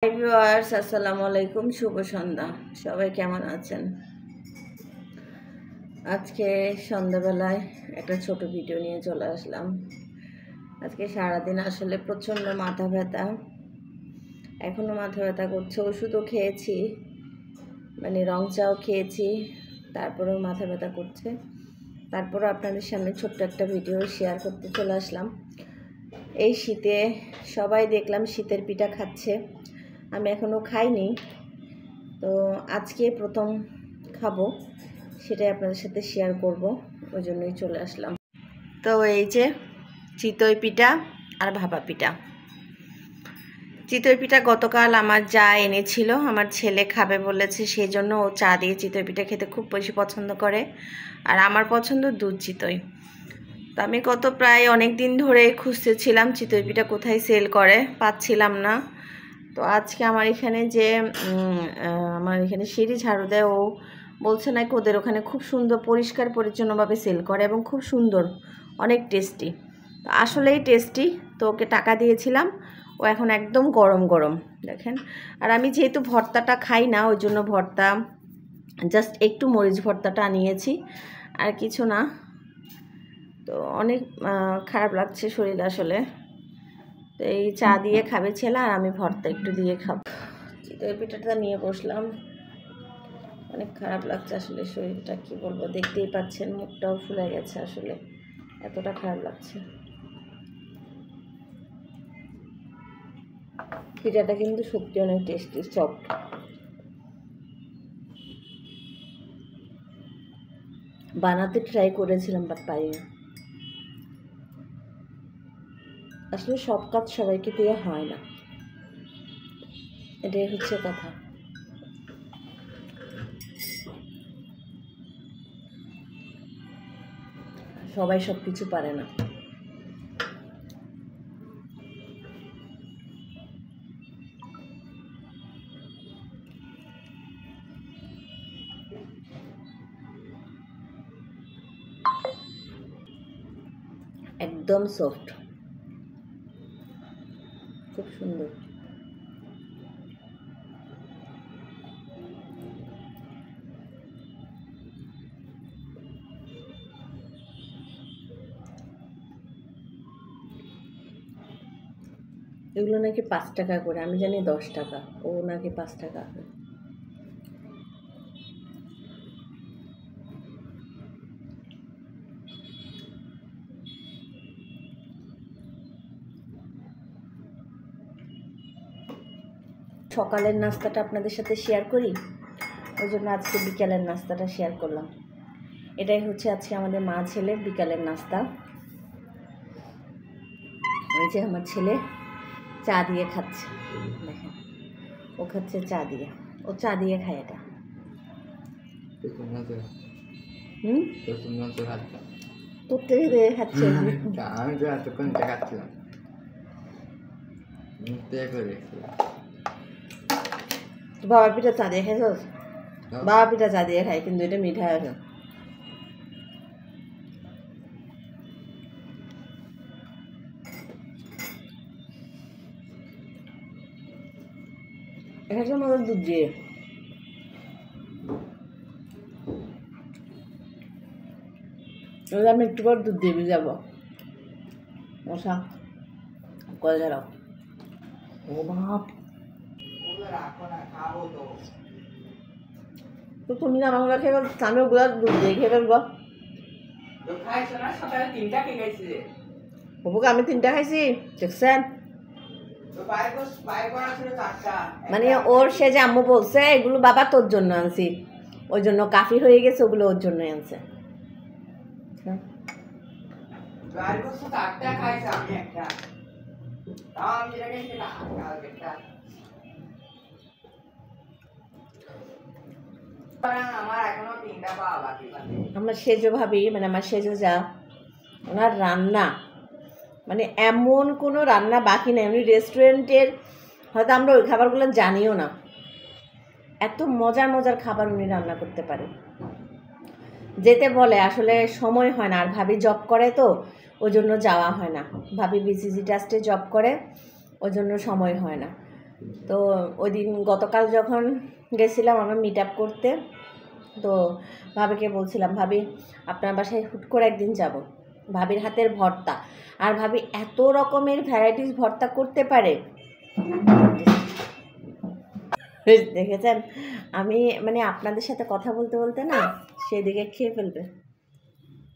Hi viewers, আসসালামু আলাইকুম, শুভ সন্ধ্যা। সবাই কেমন আছেন? আজকে সন্ধ্যাবেলায় একটা ছোট ভিডিও নিয়ে চলে আসলাম। আজকে সারাদিন আসলে প্রচণ্ড মাথা ব্যথা, এখনও মাথা ব্যথা করছে। ওষুধও খেয়েছি, মানে রং চাও খেয়েছি, তারপরেও মাথা ব্যথা করছে। তারপরও আপনাদের সামনে ছোট্ট একটা ভিডিও শেয়ার করতে চলে আসলাম। এই শীতে সবাই দেখলাম শীতের পিঠা খাচ্ছে, আমি এখনও খাইনি, তো আজকে প্রথম খাবো, সেটাই আপনাদের সাথে শেয়ার করব, ওই জন্যই চলে আসলাম। তো এই যে চিতই পিঠা আর ভাপা পিঠা। চিতই পিঠা গতকাল আমার যা এনেছিল, আমার ছেলে খাবে বলেছে, সেই জন্য ও চা দিয়ে চিতই পিঠা খেতে খুব বেশি পছন্দ করে। আর আমার পছন্দ দুধ চিতই। তো আমি প্রায় অনেক দিন ধরে খুঁজতেছিলাম চিতই পিঠা কোথায় সেল করে, পাচ্ছিলাম না। তো আজকে আমার এখানে যে সিঁড়ি ঝাড়ু দেয়, ও বলছে নাকি ওদের ওখানে খুব সুন্দর পরিষ্কার পরিচ্ছন্নভাবে সেল করে এবং খুব সুন্দর, অনেক টেস্টি। তো আসলেই টেস্টি। তো ওকে টাকা দিয়েছিলাম, ও এখন একদম গরম গরম দেখেন। আর আমি যেহেতু ভর্তাটা খাই না, ওই জন্য ভর্তা জাস্ট একটু মরিচ ভর্তাটা নিয়েছি, আর কিছু না। তো অনেক খারাপ লাগছে শরীর আসলে। তো এই চা দিয়ে খাবে ছেলে, আর আমি ভর্তা একটু দিয়ে খাবো। চিতই পিঠাটা নিয়ে বসলাম, অনেক খারাপ লাগছে আসলে শরীরটা, কি বলবো, দেখতেই পাচ্ছেন মুখটাও ফুলে গেছে, আসলে এতটা খারাপ লাগছে। পিঠাটা কিন্তু সত্যি অনেক টেস্টি, সফট। বানাতে ট্রাই করেছিলাম, বাট পাইনি। আসলে সব কাজ সবাইকে দিয়ে হয় না, এটাই হচ্ছে কথা। সবাই সব কিছু পারে না। একদম সফট, খুব সুন্দর। এগুলো নাকি 5 টাকা করে, আমি জানি 10 টাকা, ও নাকি 5 টাকা। সকালের নাস্তাটা আপনাদের সাথে শেয়ার করি, ওই জন্য আজকে বিকালের নাস্তাটা শেয়ার করলাম। এটাই হচ্ছে আজকে আমাদের মা ছেলের বিকালের নাস্তা। ওই যে আমার ছেলে চা দিয়ে খাচ্ছে, দেখেন ও খাচ্ছে চা দিয়ে, ও চা দিয়ে খায় এটা। তোর থেকে দিয়ে খাচ্ছে। আমি তো এতক্ষণ দেখাচ্ছিলাম, বাবা পিঠা চা দিয়ে খাইছ? বাবা পিঠা চা দিয়ে খায়, কিন্তু এটা মিঠা আছে। এখানে আমাদের দুধ দিয়ে, আমি একটু পর দুধ দিয়ে যাবো। মশা কল ধরাও। ও বাপ, তো তুমি না আমার খেয়ে ফেল, আমি ওগুলো দুধ দিয়ে খেয়ে ফেলবো। বাবুকে আমি 3টা খাইছি, দেখছেন? মানে ওর সে যে আম্মু বলছে এগুলো বাবা তোর জন্য আনছি, ওই জন্য কাফি হয়ে গেছে, ওগুলো ওর জন্যই আনছে। আমার সেজ ভাবি, মানে আমার সেজো যা, ওনার রান্না মানে এমন কোনো রান্না বাকি নেই। উনি রেস্টুরেন্টের, হয়তো আমরা ওই খাবারগুলো জানিও না, এত মজার মজার খাবার উনি রান্না করতে পারে। যেতে বলে আসলে সময় হয় না, আর ভাবি জব করে, তো ওই জন্য যাওয়া হয় না। ভাবি বিসিসি ট্রাস্টে জব করে, ওই জন্য সময় হয় না। তো ওই দিন গতকাল যখন গেছিলাম আমরা মিট আপ করতে, তো ভাবিকে বলছিলাম ভাবি আপনার বাসায় হুট করে একদিন যাব, ভাবির হাতের ভর্তা, আর ভাবি এত রকমের ভ্যারাইটিস ভর্তা করতে পারে। দেখেছেন, আমি মানে আপনাদের সাথে কথা বলতে বলতে না সেদিকে খেয়ে ফেলবে।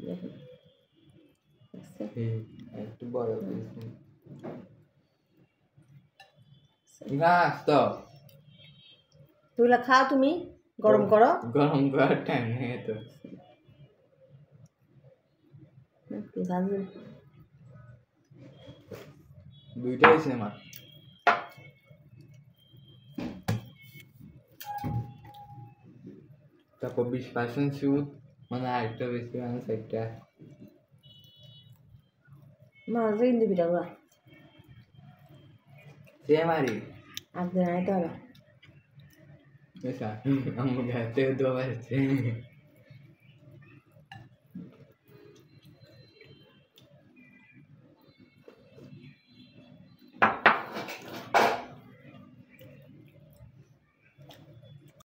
দেখুন, একটু বড় গাছ তো তুইলা খাও, তুমি গরম করো। গরম করার টাইম নেই তো। দুইটা হয়েছে আমার। তারপর 20% সুদ, মানে আরেকটা বেশি মানুষ একটা মাছ কিন্তু পিঠাগুলা সে মারি আজকে আনাইতে হবে। আমার গাছ থেকে দোয়া